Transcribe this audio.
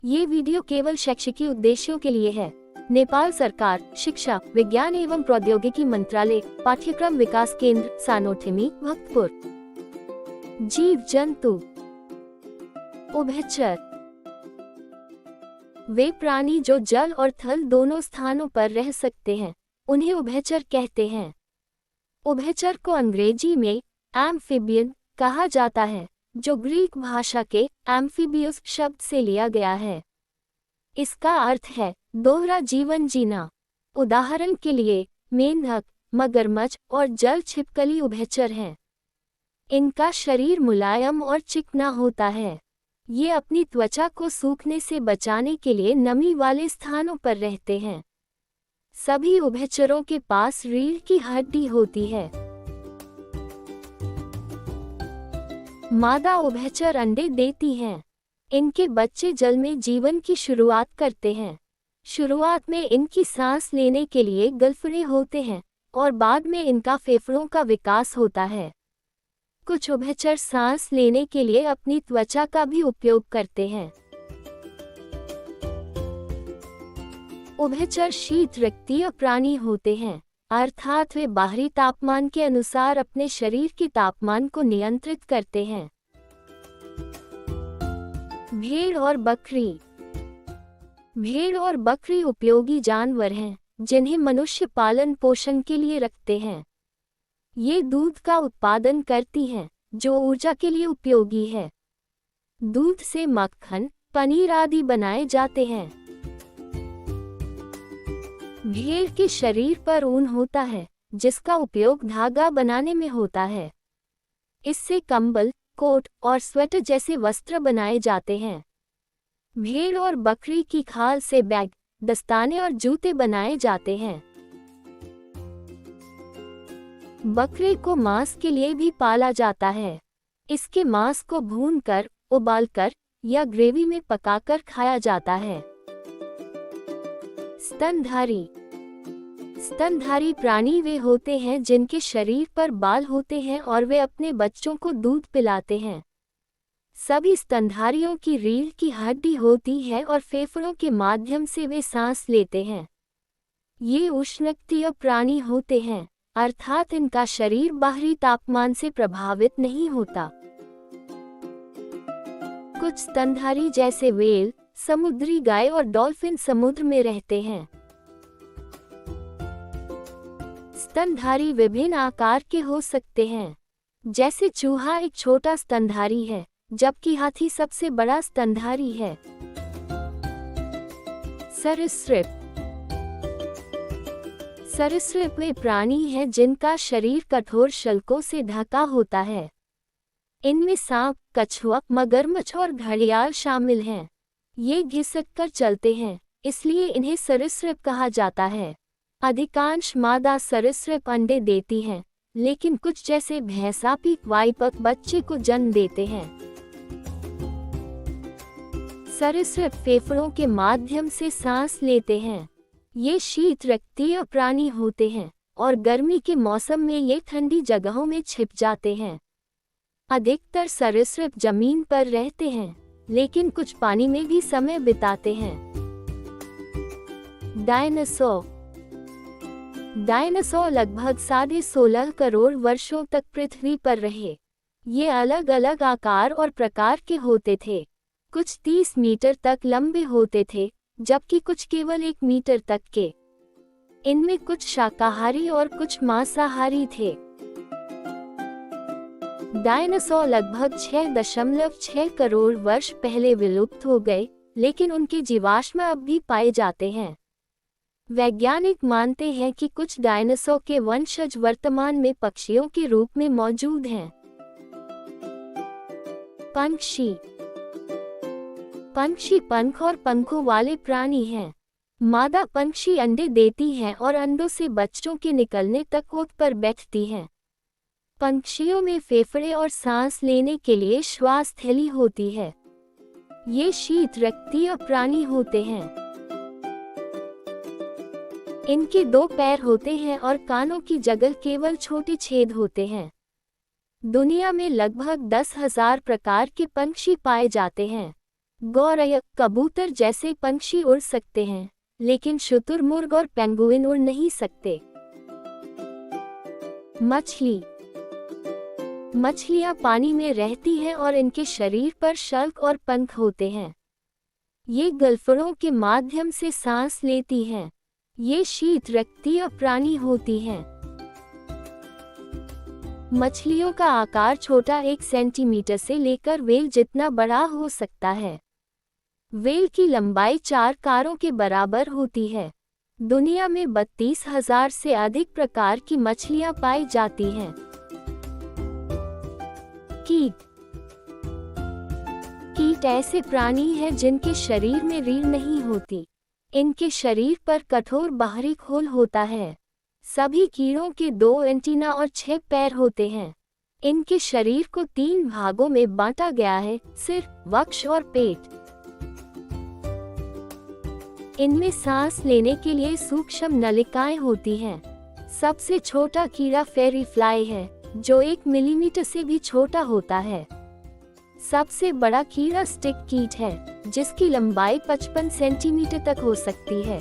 ये वीडियो केवल शैक्षिक उद्देश्यों के लिए है। नेपाल सरकार, शिक्षा, विज्ञान एवं प्रौद्योगिकी मंत्रालय, पाठ्यक्रम विकास केंद्र, सानोठिमी, भक्तपुर। जीव जंतु। उभयचर वे प्राणी जो जल और थल दोनों स्थानों पर रह सकते हैं, उन्हें उभयचर कहते हैं। उभयचर को अंग्रेजी में एम्फीबियन कहा जाता है, जो ग्रीक भाषा के एम्फीबियस शब्द से लिया गया है। इसका अर्थ है दोहरा जीवन जीना। उदाहरण के लिए मेंढक, मगरमच्छ और जल छिपकली उभयचर हैं। इनका शरीर मुलायम और चिकना होता है। ये अपनी त्वचा को सूखने से बचाने के लिए नमी वाले स्थानों पर रहते हैं। सभी उभयचरों के पास रीढ़ की हड्डी होती है। मादा उभयचर अंडे देती हैं। इनके बच्चे जल में जीवन की शुरुआत करते हैं। शुरुआत में इनकी सांस लेने के लिए गलफड़े होते हैं और बाद में इनका फेफड़ों का विकास होता है। कुछ उभयचर सांस लेने के लिए अपनी त्वचा का भी उपयोग करते हैं। उभयचर शीत रक्तीय प्राणी होते हैं, अर्थात वे बाहरी तापमान के अनुसार अपने शरीर के तापमान को नियंत्रित करते हैं। भेड़ और बकरी। भेड़ और बकरी उपयोगी जानवर हैं, जिन्हें मनुष्य पालन पोषण के लिए रखते हैं। ये दूध का उत्पादन करती हैं, जो ऊर्जा के लिए उपयोगी है। दूध से मक्खन, पनीर आदि बनाए जाते हैं। भेड़ के शरीर पर ऊन होता है, जिसका उपयोग धागा बनाने में होता है। इससे कंबल, कोट और स्वेटर जैसे वस्त्र बनाए जाते हैं। भेड़ और बकरी की खाल से बैग, दस्ताने और जूते बनाए जाते हैं। बकरे को मांस के लिए भी पाला जाता है। इसके मांस को भूनकर, उबालकर या ग्रेवी में पकाकर खाया जाता है। स्तनधारी। स्तनधारी प्राणी वे होते हैं जिनके शरीर पर बाल होते हैं और वे अपने बच्चों को दूध पिलाते हैं। सभी स्तनधारियों की रीढ़ की हड्डी होती है और फेफड़ों के माध्यम से वे सांस लेते हैं। ये उष्णकटिबंधीय प्राणी होते हैं, अर्थात इनका शरीर बाहरी तापमान से प्रभावित नहीं होता। कुछ स्तनधारी जैसे व्हेल, समुद्री गाय और डॉल्फिन समुद्र में रहते हैं। स्तनधारी विभिन्न आकार के हो सकते हैं। जैसे चूहा एक छोटा स्तनधारी है, जबकि हाथी सबसे बड़ा स्तनधारी है। सरीसृप। सरीसृप वे प्राणी हैं जिनका शरीर कठोर शल्कों से ढका होता है। इनमें सांप, कछुआ, मगरमच्छ और घड़ियाल शामिल हैं। ये घिसक कर चलते हैं, इसलिए इन्हें सरीसृप कहा जाता है। अधिकांश मादा सरीसृप अंडे देती हैं, लेकिन कुछ जैसे भैंसापी, वाइपक बच्चे को जन्म देते हैं। सरीसृप फेफड़ों के माध्यम से सांस लेते हैं। ये शीत रक्तीय प्राणी होते हैं और गर्मी के मौसम में ये ठंडी जगहों में छिप जाते हैं। अधिकतर सरीसृप जमीन पर रहते हैं, लेकिन कुछ पानी में भी समय बिताते हैं। डायनासोर। डायनासोर लगभग 16.5 करोड़ वर्षों तक पृथ्वी पर रहे। ये अलग अलग आकार और प्रकार के होते थे। कुछ 30 मीटर तक लंबे होते थे, जबकि कुछ केवल 1 मीटर तक के। इनमें कुछ शाकाहारी और कुछ मांसाहारी थे। डायनासोर लगभग 6.6 करोड़ वर्ष पहले विलुप्त हो गए, लेकिन उनके जीवाश्म अब भी पाए जाते हैं। वैज्ञानिक मानते हैं कि कुछ डायनासोर के वंशज वर्तमान में पक्षियों के रूप में मौजूद हैं। पंछी। पंछी पंख और पंखों वाले प्राणी हैं। मादा पंछी अंडे देती हैं और अंडों से बच्चों के निकलने तक ओट पर बैठती हैं। पंछियों में फेफड़े और सांस लेने के लिए श्वास थैली होती है। ये शीत रक्तीय प्राणी होते हैं। इनके 2 पैर होते हैं और कानों की जगह केवल छोटे छेद होते हैं। दुनिया में लगभग 10,000 प्रकार के पंछी पाए जाते हैं। गौरय कबूतर जैसे पंछी उड़ सकते हैं, लेकिन शुतुरमुर्ग और पेंगुइन उड़ नहीं सकते। मछली। मछलियां पानी में रहती हैं और इनके शरीर पर शल्क और पंख होते हैं। ये गलफड़ों के माध्यम से सांस लेती हैं। ये शीत रक्तीय प्राणी होती हैं। मछलियों का आकार छोटा 1 सेंटीमीटर से लेकर व्हेल जितना बड़ा हो सकता है। व्हेल की लंबाई 4 कारों के बराबर होती है। दुनिया में 32,000 से अधिक प्रकार की मछलियां पाई जाती हैं। कीट। कीट ऐसे प्राणी हैं जिनके शरीर में रीढ़ नहीं होती। इनके शरीर पर कठोर बाहरी खोल होता है। सभी कीड़ों के 2 एंटीना और 6 पैर होते हैं। इनके शरीर को 3 भागों में बांटा गया है, सिर, वक्ष और पेट। इनमें सांस लेने के लिए सूक्ष्म नलिकाएं होती हैं। सबसे छोटा कीड़ा फेरी फ्लाई है, जो 1 मिलीमीटर से भी छोटा होता है। सबसे बड़ा कीड़ा स्टिक कीट है, जिसकी लंबाई 55 सेंटीमीटर तक हो सकती है।